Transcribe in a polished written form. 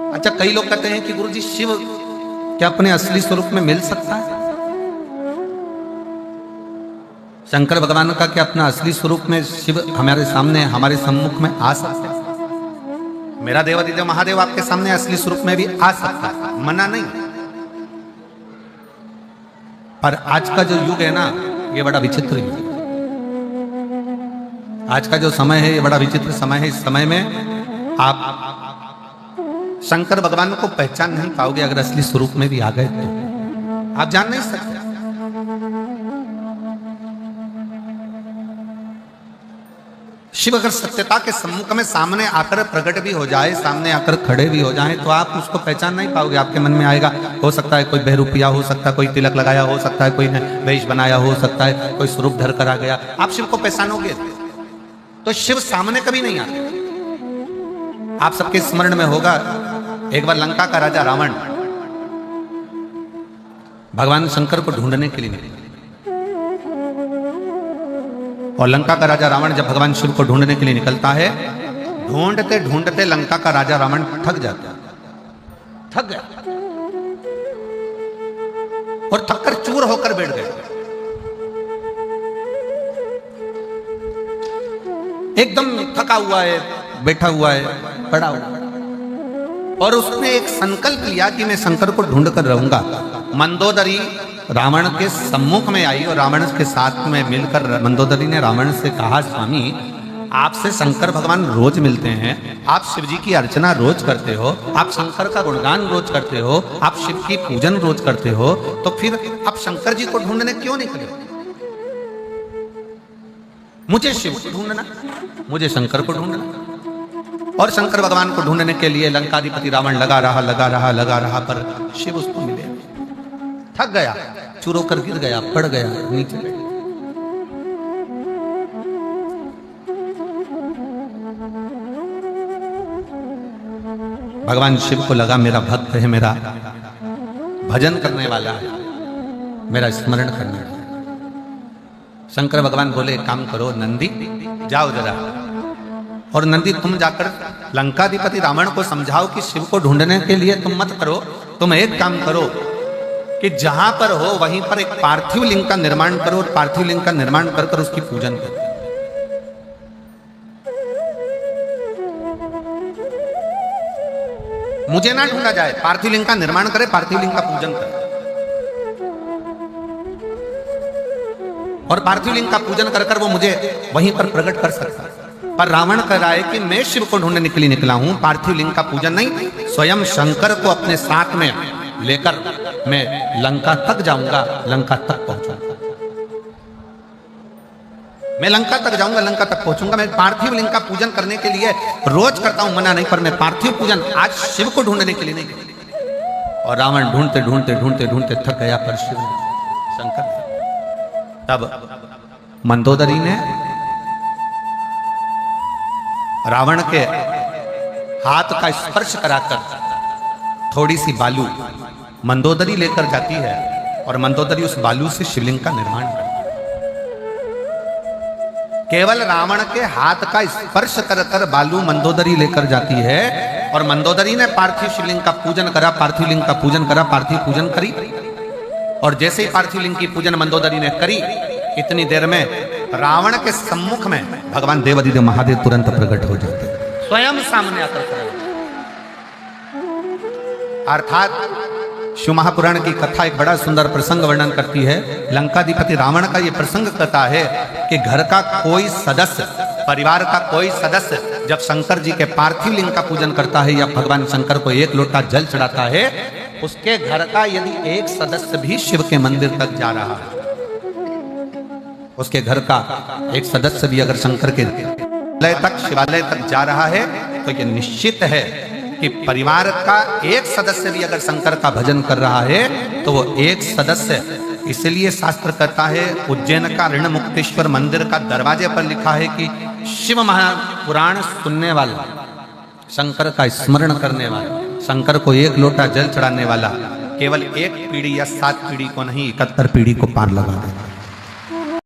अच्छा, कई लोग कहते हैं कि गुरुजी शिव क्या अपने असली स्वरूप में मिल सकता है? शंकर भगवान का क्या अपना असली स्वरूप में शिव हमारे सामने, हमारे सम्मुख में आ सकता है? मेरा देवादिदेव महादेव आपके सामने असली स्वरूप में भी आ सकता है, मना नहीं। पर आज का जो युग है ना, ये बड़ा विचित्र युग है। आज का जो समय है ये बड़ा विचित्र समय है। इस समय में आप शंकर भगवान को पहचान नहीं पाओगे। अगर असली स्वरूप में भी आ गए तो आप जान नहीं सकते। शिव अगर सत्यता के सम्मुख में सामने आकर प्रकट भी हो जाए, सामने आकर खड़े भी हो जाए, तो आप उसको पहचान नहीं पाओगे। आपके मन में आएगा, हो सकता है कोई बहरूपिया, हो सकता है कोई तिलक लगाया, हो सकता है कोई ने वेश बनाया, हो सकता है कोई स्वरूप धर कर आ गया। आप शिव को पहचानोगे तो शिव सामने कभी नहीं आते। आप सबके स्मरण में होगा, एक बार लंका का राजा रावण भगवान शंकर को ढूंढने के लिए निकला। और लंका का राजा रावण जब भगवान शिव को ढूंढने के लिए निकलता है, ढूंढते ढूंढते लंका का राजा रावण थक जाता है, थक गया और थककर चूर होकर बैठ गया। एकदम थका हुआ है, बैठा हुआ है, पड़ा हुआ, और उसने एक संकल्प लिया कि मैं शंकर को ढूंढ कर रहूंगा। मंदोदरी रावण के सम्मुख में आई और रावण के साथ में मिलकर मंदोदरी ने रावण से कहा, स्वामी आपसे शंकर भगवान रोज मिलते हैं, आप शिव जी की अर्चना रोज करते हो, आप शंकर का गुणगान रोज करते हो, आप शिव की पूजन रोज करते हो, तो फिर आप शंकर जी को ढूंढने क्यों निकले? मुझे शिव को ढूंढना, मुझे शंकर को ढूंढना। और शंकर भगवान को ढूंढने के लिए लंकाधिपति रावण लगा रहा, पर शिव उसको मिले। थक गया, चूर होकर गिर गया, पड़ गया नीचे। भगवान शिव को लगा, मेरा भक्त है, मेरा भजन करने वाला है, मेरा स्मरण करने वाला है। शंकर भगवान बोले, एक काम करो नंदी, जाओ जरा, और नंदी तुम जाकर लंकाधिपति रावण को समझाओ कि शिव को ढूंढने के लिए तुम मत करो, तुम एक काम करो कि जहां पर हो वहीं पर एक पार्थिव लिंग का निर्माण करो, और पार्थिव लिंग का निर्माण कर कर उसकी पूजन करो। मुझे ना ढूंढा जाए, पार्थिव लिंग का निर्माण करे, पार्थिव लिंग का पूजन करे, और पार्थिव लिंग का पूजन कर कर वो मुझे वहीं पर प्रकट कर सकता है। पर रावण कह रहा है कि मैं शिव को ढूंढने के लिए निकला हूं, पार्थिव लिंग का पूजन नहीं, स्वयं शंकर को अपने साथ में लेकर मैं लंका तक जाऊंगा, लंका तक पहुंचूंगा, मैं लंका तक जाऊंगा, लंका तक पहुंचूंगा। मैं पार्थिव लिंग का पूजन करने के लिए रोज करता हूं, मना नहीं, पर मैं पार्थिव पूजन आज शिव को ढूंढने के लिए नहीं। और रावण ढूंढते ढूंढते ढूंढते ढूंढते थक गया, पर शिव शंकर। तब मंदोदरी ने रावण के हाथ का स्पर्श कराकर थोड़ी सी बालू मंदोदरी लेकर जाती है, और मंदोदरी उस बालू से शिवलिंग का निर्माण करती है। केवल रावण के हाथ का स्पर्श कर कर बालू मंदोदरी लेकर जाती है, और मंदोदरी ने पार्थिव शिवलिंग का पूजन करा, पार्थिव लिंग का पूजन करा, पार्थिव पूजन करी। और जैसे ही पार्थिव लिंग की पूजन मंदोदरी ने करी, इतनी देर में रावण के सम्मुख में भगवान देवादिदेव महादेव तुरंत प्रकट हो जाते, स्वयं सामने आकर खड़े। अर्थात शिव महापुराण की कथा एक बड़ा सुंदर प्रसंग वर्णन करती है। लंकाधिपति रावण का यह प्रसंग कहता है कि घर का कोई सदस्य, परिवार का कोई सदस्य जब शंकर जी के पार्थिव लिंग का पूजन करता है या भगवान शंकर को एक लोटा जल चढ़ाता है, उसके घर का यदि एक सदस्य भी शिव के मंदिर तक जा रहा है, उसके घर का एक सदस्य भी अगर शंकर के शिवालय तक जा रहा है, तो यह निश्चित है कि परिवार का एक सदस्य भी अगर शंकर का भजन कर रहा है, तो वो एक सदस्य, इसलिए शास्त्र कहता है, उज्जैन का ऋण मुक्तेश्वर मंदिर का दरवाजे पर लिखा है कि शिव महापुराण सुनने वाला, शंकर का स्मरण करने वाला, शंकर को एक लोटा जल चढ़ाने वाला केवल एक पीढ़ी या 7 पीढ़ी को नहीं, 71 पीढ़ी को पार लगा देगा।